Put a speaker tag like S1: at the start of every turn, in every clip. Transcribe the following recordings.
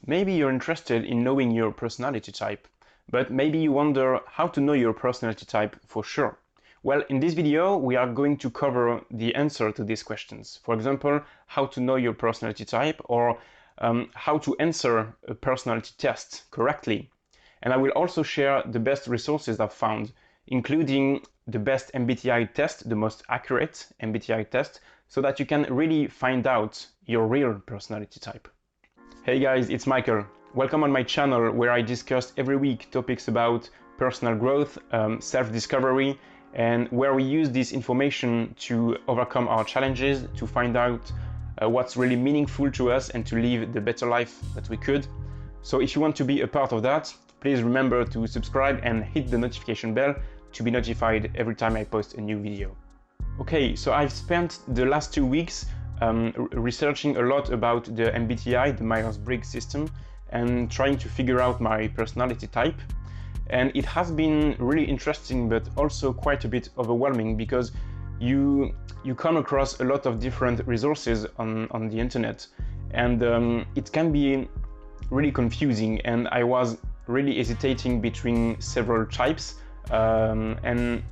S1: Maybe you're interested in knowing your personality type, but maybe you wonder how to know your personality type for sure. Well, in this video, we are going to cover the answer to these questions. For example, how to know your personality type, or how to answer a personality test correctly. And I will also share the best resources I've found, including the best MBTI test, the most accurate MBTI test, so that you can really find out your real personality type. Hey guys, it's Michael. Welcome on my channel where I discuss every week topics about personal growth, self-discovery, and where we use this information to overcome our challenges, to find out what's really meaningful to us and to live the better life that we could. So if you want to be a part of that, please remember to subscribe and hit the notification bell to be notified every time I post a new video. Okay, so I've spent the last 2 weeks researching a lot about the MBTI, the Myers-Briggs system, and trying to figure out my personality type. And it has been really interesting, but also quite a bit overwhelming, because you come across a lot of different resources on the internet, and it can be really confusing, and I was really hesitating between several types. And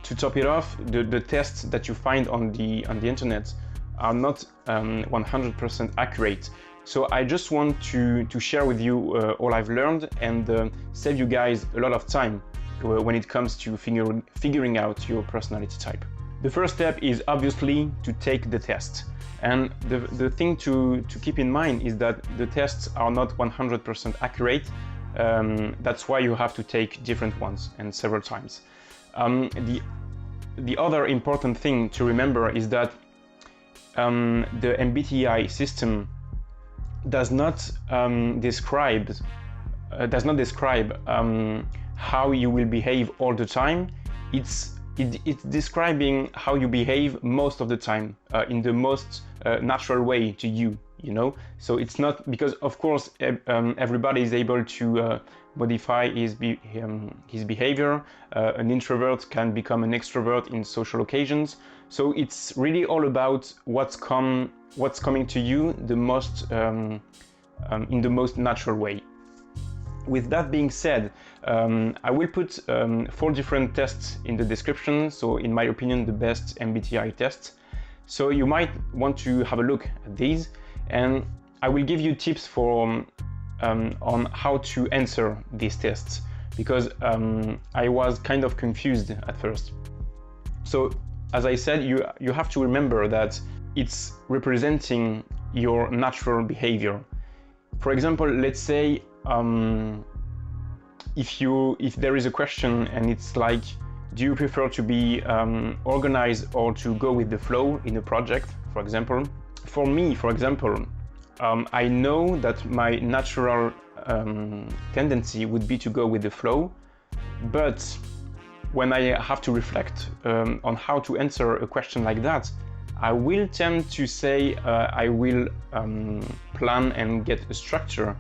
S1: to top it off, the tests that you find on the internet are not 100% accurate. So I just want to share with you all I've learned and save you guys a lot of time when it comes to figuring out your personality type. The first step is obviously to take the test. And the thing to keep in mind is that the tests are not 100% accurate. That's why you have to take different ones and several times. The other important thing to remember is that the MBTI system does not describe how you will behave all the time. It's describing how you behave most of the time in the most natural way to you. You know, so it's not because, of course, everybody is able to modify his behavior. An introvert can become an extrovert in social occasions. So it's really all about what's coming to you the most in the most natural way. With that being said, I will put 4 different tests in the description. So, in my opinion, the best MBTI tests. So you might want to have a look at these. And I will give you tips for on how to answer these tests, because I was kind of confused at first. So, as I said, you have to remember that it's representing your natural behavior. For example, let's say if there is a question and it's like, do you prefer to be organized or to go with the flow in a project, for example? For me, for example, I know that my natural tendency would be to go with the flow, but when I have to reflect on how to answer a question like that, I will tend to say I will plan and get a structure,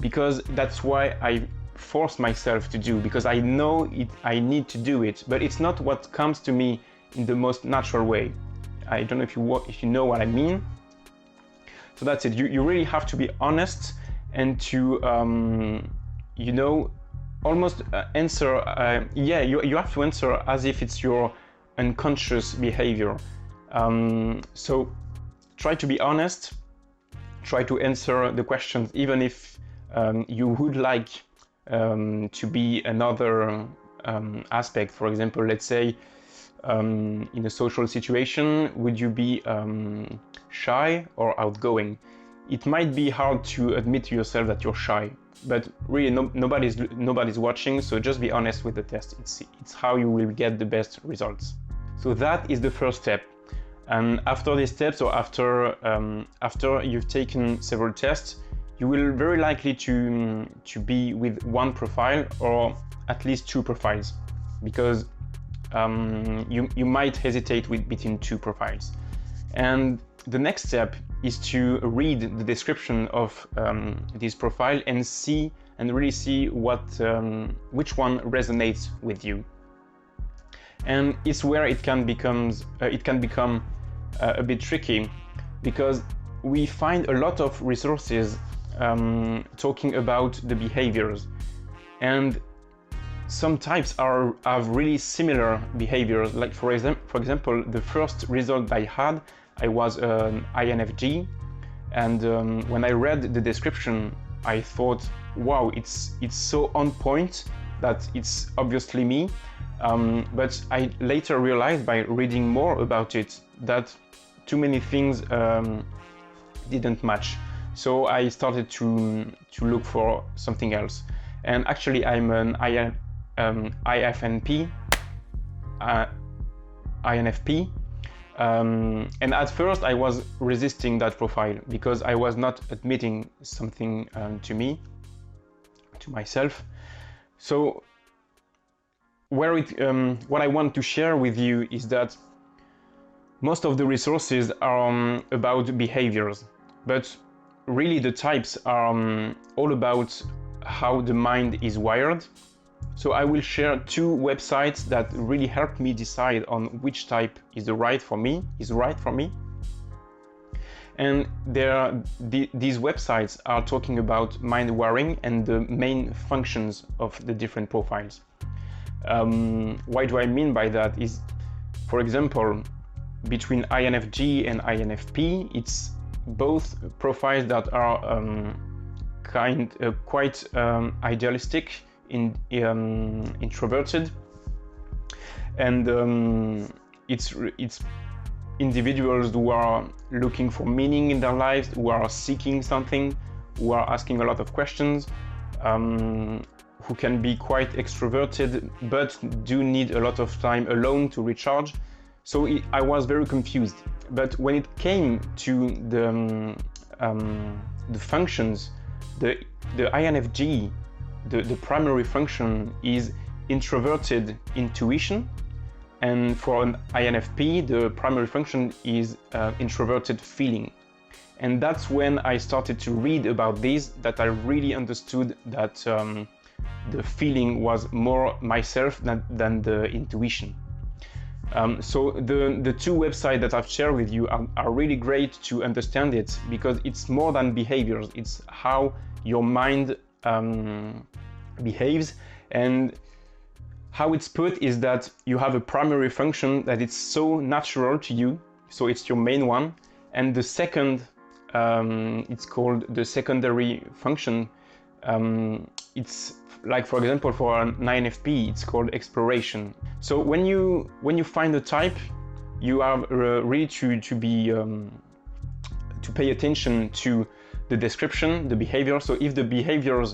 S1: because that's why I force myself to do, because I know I need to do it, but it's not what comes to me in the most natural way. I don't know if you know what I mean. So that's it. You really have to be honest and to you know, almost answer. You have to answer as if it's your unconscious behavior. So try to be honest. Try to answer the questions, even if you would like to be another aspect. For example, let's say in a social situation, would you be shy or outgoing? It might be hard to admit to yourself that you're shy, but really nobody's watching, so just be honest with the test. It's how you will get the best results. So that is the first step. And after this step, so after you've taken several tests, you will very likely to be with one profile or at least 2 profiles, because you might hesitate between 2 profiles. And the next step is to read the description of this profile and really see which one resonates with you. And it's where it can become a bit tricky, because we find a lot of resources talking about the behaviors, and some types have really similar behaviors. Like for example, the first result I had, I was an INFJ, and when I read the description, I thought, wow, it's so on point that it's obviously me. But I later realized by reading more about it that too many things didn't match. So I started to look for something else. And actually I'm an INFP. And at first I was resisting that profile because I was not admitting something to myself. So what I want to share with you is that most of the resources are about behaviors, but really the types are all about how the mind is wired. So I will share 2 websites that really helped me decide on which type is right for me. And these websites are talking about mind wiring and the main functions of the different profiles. What do I mean by that is, for example, between INFJ and INFP, it's both profiles that are quite idealistic, introverted, and it's individuals who are looking for meaning in their lives, who are seeking something, who are asking a lot of questions, who can be quite extroverted but do need a lot of time alone to recharge. So I was very confused. But when it came to the functions, the INFJ, the primary function is introverted intuition, and for an INFP, the primary function is introverted feeling. And that's when I started to read about this that I really understood that the feeling was more myself than the intuition. So the 2 websites that I've shared with you are really great to understand it, because it's more than behaviors, it's how your mind behaves. And how it's put is that you have a primary function that is so natural to you, so it's your main one, and the second, it's called the secondary function. It's like, for example, for an INFP, it's called exploration. So when you find a type, you are really to pay attention to the description, the behavior. So if the behavior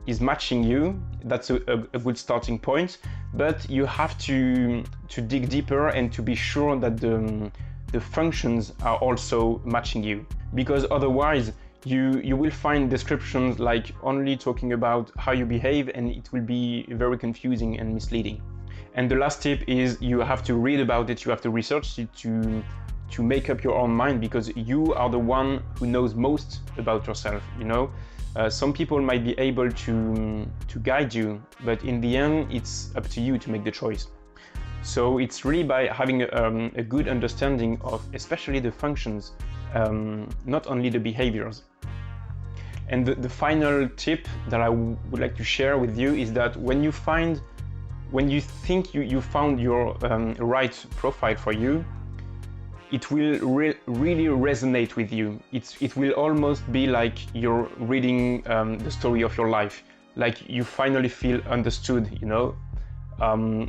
S1: is matching you, that's a good starting point. But you have to dig deeper and to be sure that the functions are also matching you, because otherwise you will find descriptions like only talking about how you behave, and it will be very confusing and misleading. And the last tip is you have to read about it, you have to research it to make up your own mind, because you are the one who knows most about yourself, you know. Some people might be able to guide you, but in the end it's up to you to make the choice. So it's really by having a good understanding of especially the functions, not only the behaviors. And the final tip that I would like to share with you is that when you think you found your right profile for you, it will really resonate with you. It will almost be like you're reading the story of your life, like you finally feel understood, you know.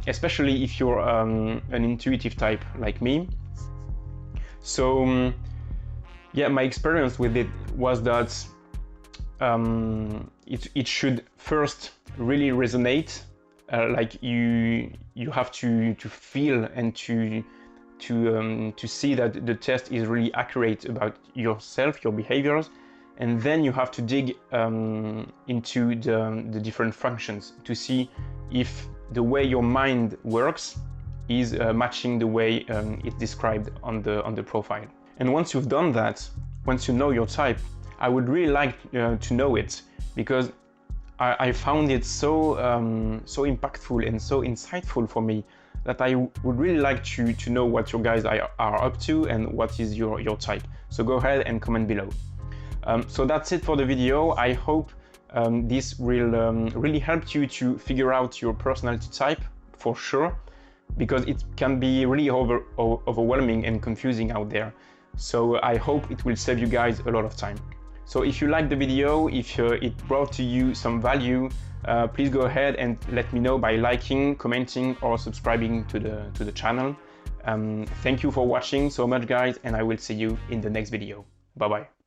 S1: Especially if you're an intuitive type like me. So yeah, my experience with it was that it should first really resonate, like you have to feel and to see that the test is really accurate about yourself, your behaviors, and then you have to dig into the different functions to see if the way your mind works is matching the way it's described on the profile. And once you've done that, once you know your type, I would really like to know it, because I found it so impactful and so insightful for me that I would really like to know what you guys are up to and what is your type. So go ahead and comment below. So that's it for the video. I hope this will really help you to figure out your personality type for sure, because it can be really overwhelming and confusing out there. So I hope it will save you guys a lot of time. So if you liked the video, if it brought to you some value, please go ahead and let me know by liking, commenting, or subscribing to the channel. Thank you for watching so much, guys, and I will see you in the next video. Bye bye.